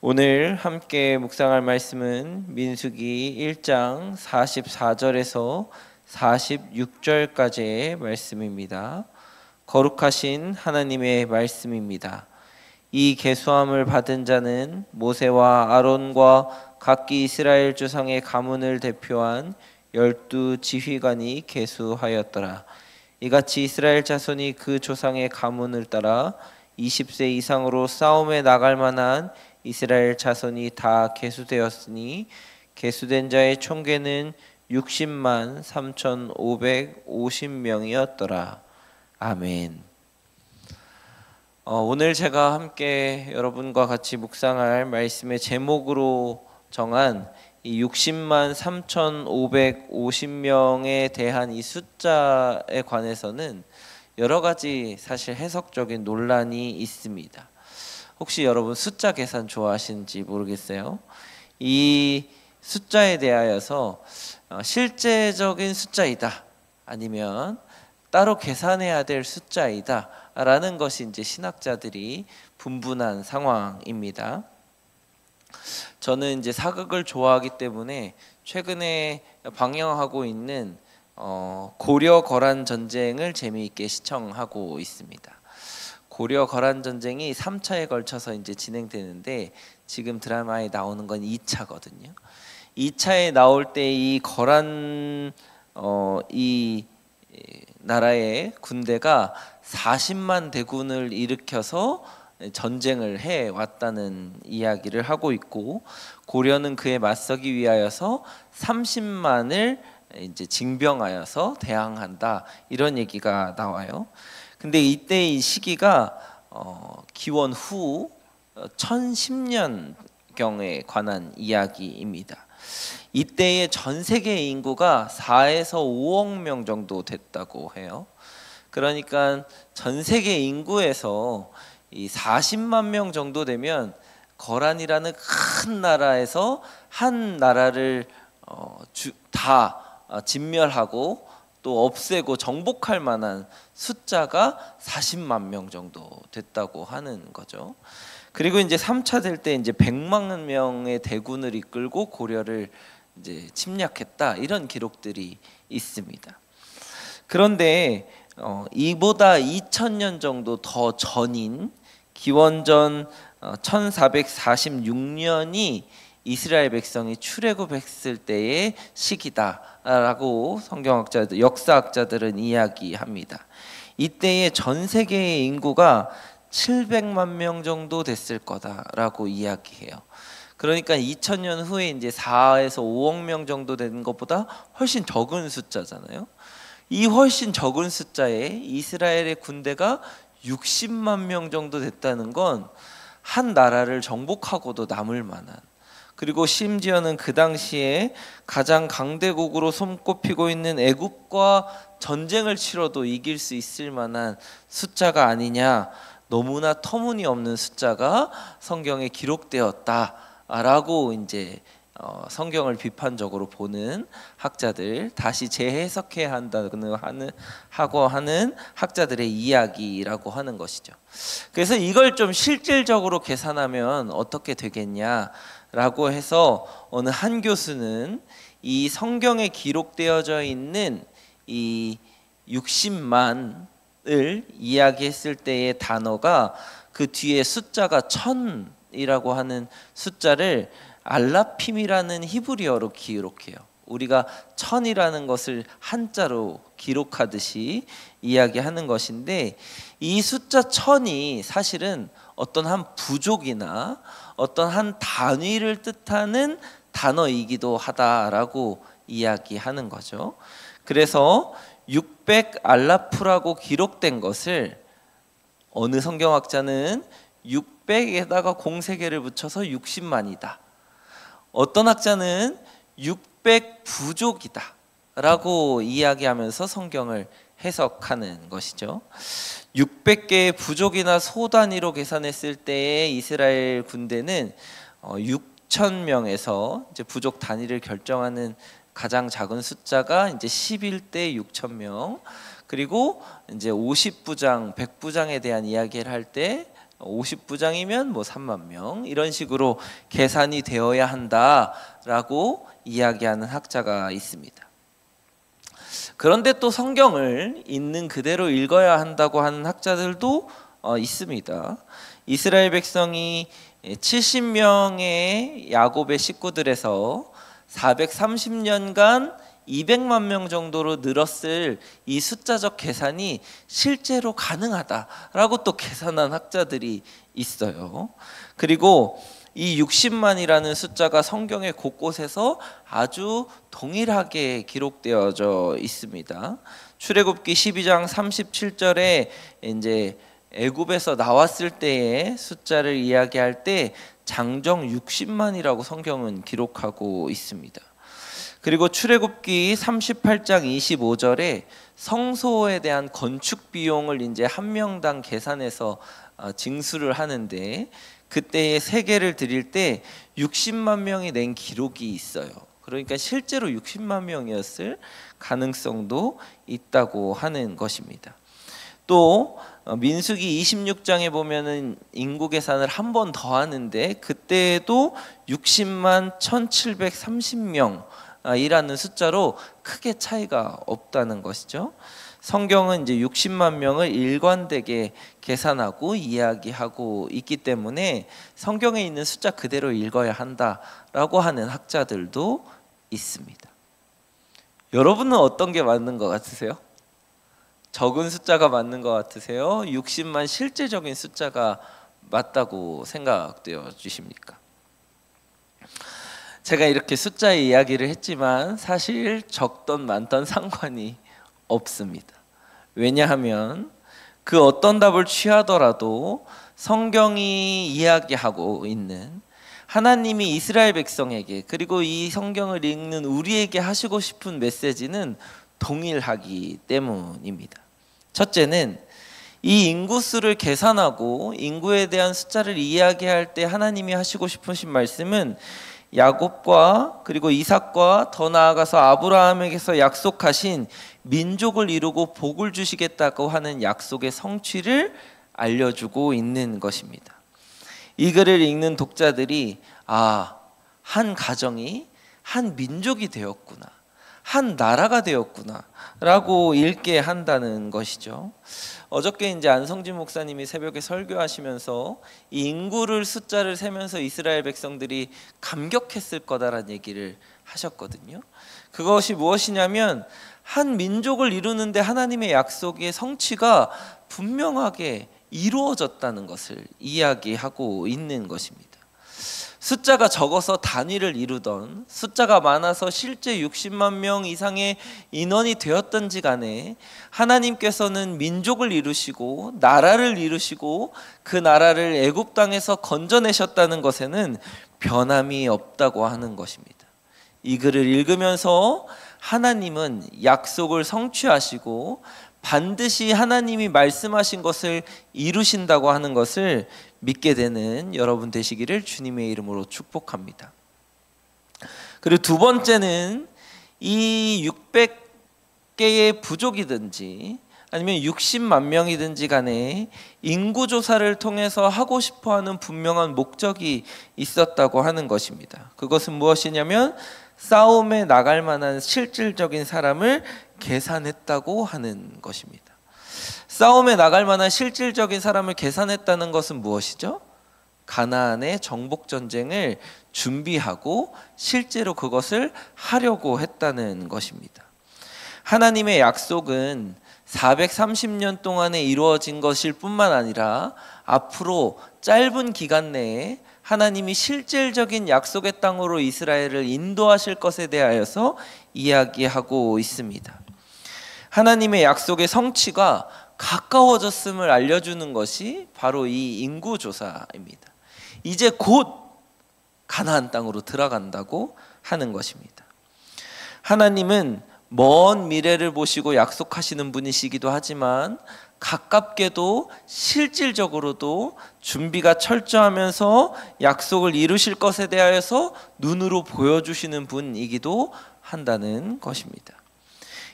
오늘 함께 묵상할 말씀은 민수기 1장 44절에서 46절까지의 말씀입니다. 거룩하신 하나님의 말씀입니다. 이 계수함을 받은 자는 모세와 아론과 각기 이스라엘 조상의 가문을 대표한 12 지휘관이 계수하였더라. 이같이 이스라엘 자손이 그 조상의 가문을 따라 20세 이상으로 싸움에 나갈 만한 이스라엘 자손이 다 계수되었으니 계수된 자의 총계는 60만 3,550명이었더라. 아멘. 오늘 제가 함께 여러분과 같이 묵상할 말씀의 제목으로 정한 이 60만 3,550명에 대한 이 숫자에 관해서는 여러 가지 사실 해석적인 논란이 있습니다. 혹시 여러분 숫자 계산 좋아하시는지 모르겠어요. 이 숫자에 대하여서 실제적인 숫자이다, 아니면 따로 계산해야 될 숫자이다 라는 것이 이제 신학자들이 분분한 상황입니다. 저는 이제 사극을 좋아하기 때문에 최근에 방영하고 있는 고려 거란 전쟁을 재미있게 시청하고 있습니다. 고려 거란 전쟁이 3차에 걸쳐서 이제 진행되는데 지금 드라마에 나오는 건 2차거든요. 2차에 나올 때 이 거란 이 나라의 군대가 40만 대군을 일으켜서 전쟁을 해 왔다는 이야기를 하고 있고, 고려는 그에 맞서기 위하여서 30만을 이제 징병하여서 대항한다, 이런 얘기가 나와요. 근데 이때 이 시기가 기원 후 1010년경에 관한 이야기입니다. 이때의 전 세계 인구가 4에서 5억 명 정도 됐다고 해요. 그러니까 전 세계 인구에서 이 40만 명 정도 되면 거란이라는 큰 나라에서 한 나라를 다 진멸하고 또 없애고 정복할 만한 숫자가 40만 명 정도 됐다고 하는 거죠. 그리고 이제 3차 될 때 이제 100만 명의 대군을 이끌고 고려를 이제 침략했다, 이런 기록들이 있습니다. 그런데 이보다 2000년 정도 더 전인 기원전 1446년이 이스라엘 백성이 출애굽했을 때의 시기다라고 성경학자들, 역사학자들은 이야기합니다. 이때의 전 세계의 인구가 700만 명 정도 됐을 거다라고 이야기해요. 그러니까 2000년 후에 이제 4에서 5억 명 정도 되는 것보다 훨씬 적은 숫자잖아요. 이 훨씬 적은 숫자에 이스라엘의 군대가 60만 명 정도 됐다는 건 한 나라를 정복하고도 남을 만한, 그리고 심지어는 그 당시에 가장 강대국으로 손꼽히고 있는 애굽과 전쟁을 치러도 이길 수 있을 만한 숫자가 아니냐, 너무나 터무니없는 숫자가 성경에 기록되었다라고 이제 성경을 비판적으로 보는 학자들, 다시 재해석해야 한다고 하는 학자들의 이야기라고 하는 것이죠. 그래서 이걸 좀 실질적으로 계산하면 어떻게 되겠냐라고 해서 어느 한 교수는 이 성경에 기록되어져 있는 이 60만을 이야기했을 때의 단어가 그 뒤에 숫자가 1000이라고 하는 숫자를 알라핌이라는 히브리어로 기록해요. 우리가 1000이라는 것을 한자로 기록하듯이 이야기하는 것인데, 이 숫자 1000이 사실은 어떤 한 부족이나 어떤 한 단위를 뜻하는 단어이기도 하다라고 이야기하는 거죠. 그래서 600 알라프라고 기록된 것을 어느 성경학자는 600에다가 공세개를 붙여서 60만이다. 어떤 학자는 600 부족이다 라고 이야기하면서 성경을 해석하는 것이죠. 600개의 부족이나 소 단위로 계산했을 때의 이스라엘 군대는 6,000명에서 이제 부족 단위를 결정하는 가장 작은 숫자가 이제 11대 6,000명, 그리고 이제 50부장, 100부장에 대한 이야기를 할 때 50부장이면 뭐 3만 명 이런 식으로 계산이 되어야 한다라고 이야기하는 학자가 있습니다. 그런데 또 성경을 있는 그대로 읽어야 한다고 하는 학자들도 있습니다. 이스라엘 백성이 70명의 야곱의 식구들에서 430년간 200만 명 정도로 늘었을 이 숫자적 계산이 실제로 가능하다라고 또 계산한 학자들이 있어요. 그리고 이 60만이라는 숫자가 성경의 곳곳에서 아주 동일하게 기록되어져 있습니다. 출애굽기 12장 37절에 이제 애굽에서 나왔을 때의 숫자를 이야기할 때 장정 60만이라고 성경은 기록하고 있습니다. 그리고 출애굽기 38장 25절에 성소에 대한 건축 비용을 이제 한 명당 계산해서 징수를 하는데 그때의 세계를 드릴 때 60만 명이 낸 기록이 있어요. 그러니까 실제로 60만 명이었을 가능성도 있다고 하는 것입니다. 또 민수기 26장에 보면은 인구 계산을 한 번 더 하는데 그때에도 60만 1730명 이라는 숫자로 크게 차이가 없다는 것이죠. 성경은 이제 60만 명을 일관되게 계산하고 이야기하고 있기 때문에 성경에 있는 숫자 그대로 읽어야 한다라고 하는 학자들도 있습니다. 여러분은 어떤 게 맞는 것 같으세요? 적은 숫자가 맞는 것 같으세요? 60만 실제적인 숫자가 맞다고 생각되어 주십니까? 제가 이렇게 숫자 이야기를 했지만 사실 적던 많던 상관이 없습니다. 왜냐하면 그 어떤 답을 취하더라도 성경이 이야기하고 있는 하나님이 이스라엘 백성에게 그리고 이 성경을 읽는 우리에게 하시고 싶은 메시지는 동일하기 때문입니다. 첫째는 이 인구수를 계산하고 인구에 대한 숫자를 이야기할 때 하나님이 하시고 싶으신 말씀은 야곱과 그리고 이삭과 더 나아가서 아브라함에게서 약속하신 민족을 이루고 복을 주시겠다고 하는 약속의 성취를 알려주고 있는 것입니다. 이 글을 읽는 독자들이 한 가정이 한 민족이 되었구나, 한 나라가 되었구나 라고 읽게 한다는 것이죠. 어저께 이제 안성진 목사님이 새벽에 설교하시면서 이 인구를 숫자를 세면서 이스라엘 백성들이 감격했을 거다라는 얘기를 하셨거든요. 그것이 무엇이냐면 한 민족을 이루는데 하나님의 약속의 성취가 분명하게 이루어졌다는 것을 이야기하고 있는 것입니다. 숫자가 적어서 단위를 이루던 숫자가 많아서 실제 60만 명 이상의 인원이 되었던지 간에 하나님께서는 민족을 이루시고 나라를 이루시고 그 나라를 애굽 땅에서 건져내셨다는 것에는 변함이 없다고 하는 것입니다. 이 글을 읽으면서 하나님은 약속을 성취하시고 반드시 하나님이 말씀하신 것을 이루신다고 하는 것을 믿게 되는 여러분 되시기를 주님의 이름으로 축복합니다. 그리고 두 번째는 이 600개의 부족이든지 아니면 60만 명이든지 간에 인구조사를 통해서 하고 싶어하는 분명한 목적이 있었다고 하는 것입니다. 그것은 무엇이냐면 싸움에 나갈 만한 실질적인 사람을 계산했다고 하는 것입니다. 싸움에 나갈 만한 실질적인 사람을 계산했다는 것은 무엇이죠? 가나안의 정복 전쟁을 준비하고 실제로 그것을 하려고 했다는 것입니다. 하나님의 약속은 430년 동안에 이루어진 것일 뿐만 아니라 앞으로 짧은 기간 내에 하나님이 실질적인 약속의 땅으로 이스라엘을 인도하실 것에 대하여서 이야기하고 있습니다. 하나님의 약속의 성취가 가까워졌음을 알려주는 것이 바로 이 인구조사입니다. 이제 곧 가나안 땅으로 들어간다고 하는 것입니다. 하나님은 먼 미래를 보시고 약속하시는 분이시기도 하지만 가깝게도 실질적으로도 준비가 철저하면서 약속을 이루실 것에 대하여서 눈으로 보여주시는 분이기도 한다는 것입니다.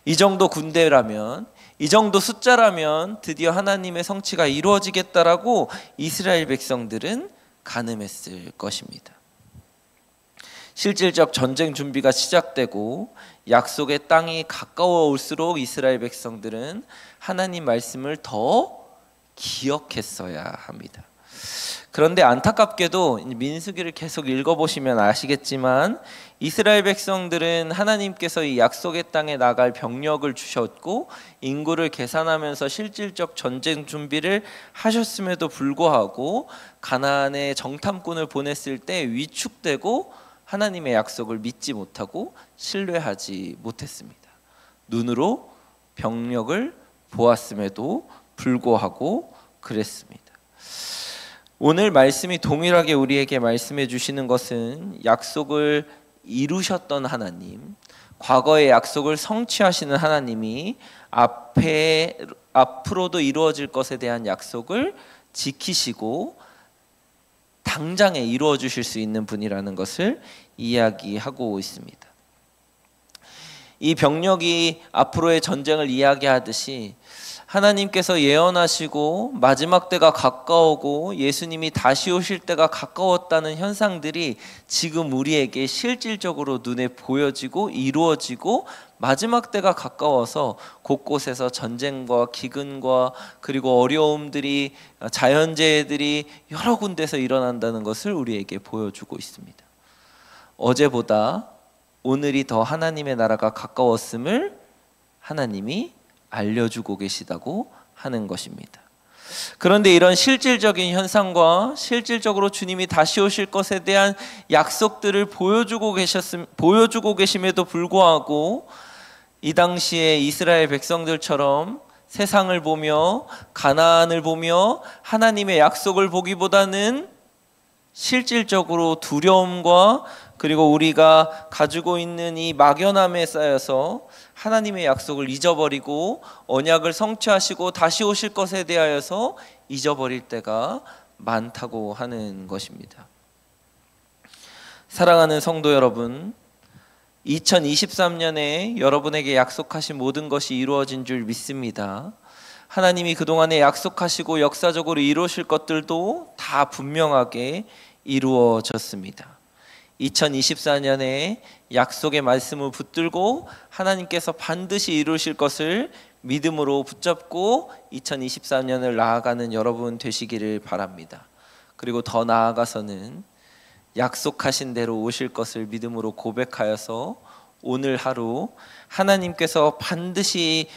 이 정도 군대라면 이 정도 숫자라면 드디어 하나님의 성취가 이루어지겠다라고 이스라엘 백성들은 간음했을 것입니다. 실질적 전쟁 준비가 시작되고 약속의 땅이 가까워올수록 이스라엘 백성들은 하나님 말씀을 더 기억했어야 합니다. 그런데 안타깝게도 민수기를 계속 읽어보시면 아시겠지만 이스라엘 백성들은 하나님께서 이 약속의 땅에 나갈 병력을 주셨고 인구를 계산하면서 실질적 전쟁 준비를 하셨음에도 불구하고 가나안에 정탐꾼을 보냈을 때 위축되고 하나님의 약속을 믿지 못하고 신뢰하지 못했습니다. 눈으로 병력을 보았음에도 불구하고 그랬습니다. 오늘 말씀이 동일하게 우리에게 말씀해 주시는 것은 약속을 이루셨던 하나님, 과거의 약속을 성취하시는 하나님이 앞으로도 이루어질 것에 대한 약속을 지키시고 당장에 이루어 주실 수 있는 분이라는 것을 이야기하고 있습니다. 이 병력이 앞으로의 전쟁을 이야기하듯이 하나님께서 예언하시고 마지막 때가 가까우고 예수님이 다시 오실 때가 가까웠다는 현상들이 지금 우리에게 실질적으로 눈에 보여지고 이루어지고 마지막 때가 가까워서 곳곳에서 전쟁과 기근과 그리고 어려움들이 자연재해들이 여러 군데서 일어난다는 것을 우리에게 보여주고 있습니다. 어제보다 오늘이 더 하나님의 나라가 가까웠음을 하나님이 알려주고 계시다고 하는 것입니다. 그런데 이런 실질적인 현상과 실질적으로 주님이 다시 오실 것에 대한 약속들을 보여주고 계심에도 불구하고 이 당시에 이스라엘 백성들처럼 세상을 보며 가나안을 보며 하나님의 약속을 보기보다는 실질적으로 두려움과 그리고 우리가 가지고 있는 이 막연함에 쌓여서 하나님의 약속을 잊어버리고 언약을 성취하시고 다시 오실 것에 대하여서 잊어버릴 때가 많다고 하는 것입니다. 사랑하는 성도 여러분, 2023년에 여러분에게 약속하신 모든 것이 이루어진 줄 믿습니다. 하나님이 그동안에 약속하시고 역사적으로 이루실 것들도 다 분명하게 이루어졌습니다. 2024년에 약속의 말씀을 붙들고 하나님께서 반드시 이루실 것을 믿음으로 붙잡고 2024년을 나아가는 여러분 되시기를 바랍니다. 그리고 더 나아가서는 약속하신 대로 오실 것을 믿음으로 고백하여서 오늘 하루 하나님께서 반드시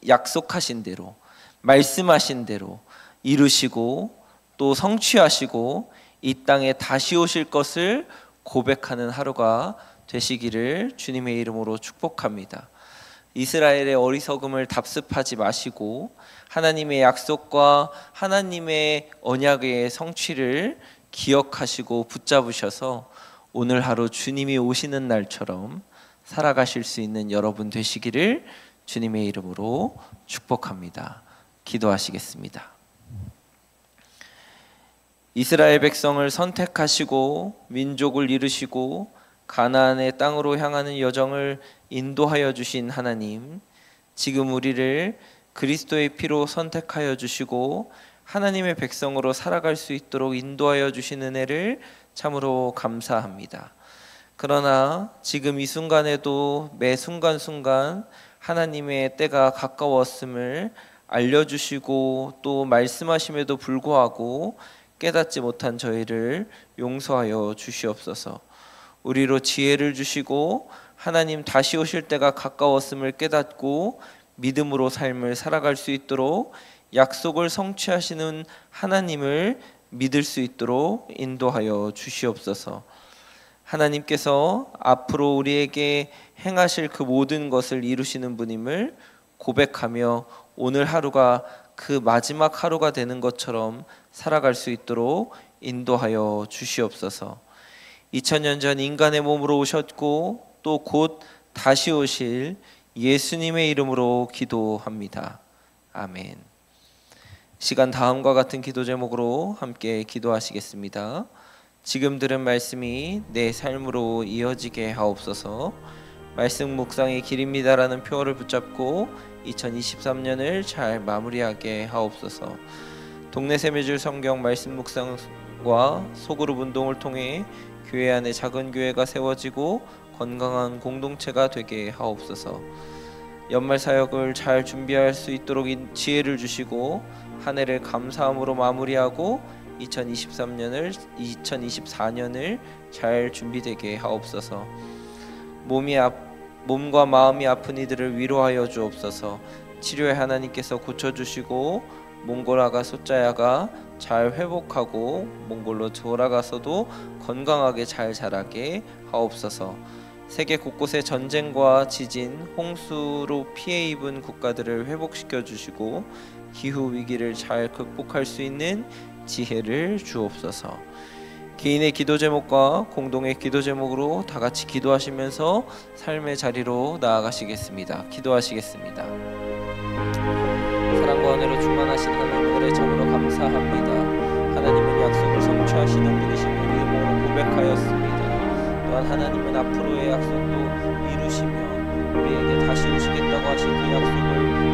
약속하신 대로 말씀하신 대로 이루시고 또 성취하시고 이 땅에 다시 오실 것을 고백하는 하루가 되시기를 주님의 이름으로 축복합니다. 이스라엘의 어리석음을 답습하지 마시고 하나님의 약속과 하나님의 언약의 성취를 기억하시고 붙잡으셔서 오늘 하루 주님이 오시는 날처럼 살아가실 수 있는 여러분 되시기를 주님의 이름으로 축복합니다. 기도하시겠습니다. 이스라엘 백성을 선택하시고 민족을 이루시고 가나안의 땅으로 향하는 여정을 인도하여 주신 하나님, 지금 우리를 그리스도의 피로 선택하여 주시고 하나님의 백성으로 살아갈 수 있도록 인도하여 주신 은혜를 참으로 감사합니다. 그러나 지금 이 순간에도 매 순간순간 하나님의 때가 가까웠음을 알려주시고 또 말씀하심에도 불구하고 깨닫지 못한 저희를 용서하여 주시옵소서. 우리로 지혜를 주시고 하나님 다시 오실 때가 가까웠음을 깨닫고 믿음으로 삶을 살아갈 수 있도록 약속을 성취하시는 하나님을 믿을 수 있도록 인도하여 주시옵소서. 하나님께서 앞으로 우리에게 행하실 그 모든 것을 이루시는 분임을 고백하며 오늘 하루가 그 마지막 하루가 되는 것처럼 살아갈 수 있도록 인도하여 주시옵소서. 2000년 전 인간의 몸으로 오셨고 또 곧 다시 오실 예수님의 이름으로 기도합니다. 아멘. 시간 다음과 같은 기도 제목으로 함께 기도하시겠습니다. 지금 들은 말씀이 내 삶으로 이어지게 하옵소서. 말씀 묵상의 길입니다라는 표어를 붙잡고 2023년을 잘 마무리하게 하옵소서. 동네 세미줄 성경 말씀 묵상과 소그룹 운동을 통해 교회 안에 작은 교회가 세워지고 건강한 공동체가 되게 하옵소서. 연말 사역을 잘 준비할 수 있도록 지혜를 주시고 한 해를 감사함으로 마무리하고 2024년을 잘 준비되게 하옵소서. 몸과 마음이 아픈 이들을 위로하여 주옵소서. 치료에 하나님께서 고쳐주시고 몽골아가 소자야가 잘 회복하고 몽골로 돌아가서도 건강하게 잘 자라게 하옵소서. 세계 곳곳의 전쟁과 지진, 홍수로 피해 입은 국가들을 회복시켜 주시고 기후 위기를 잘 극복할 수 있는 지혜를 주옵소서. 개인의 기도 제목과 공동의 기도 제목으로 다 같이 기도하시면서 삶의 자리로 나아가시겠습니다. 기도하시겠습니다. 사랑과 은혜로 충만하신 하나님, 은혜 참으로 감사합니다. 하나님은 약속을 성취하시는 분이심을 믿음으로 고백하였습니다. 또한 하나님은 앞으로의 약속도 이루시며 우리에게 다시 오시겠다고 하신 그 약속을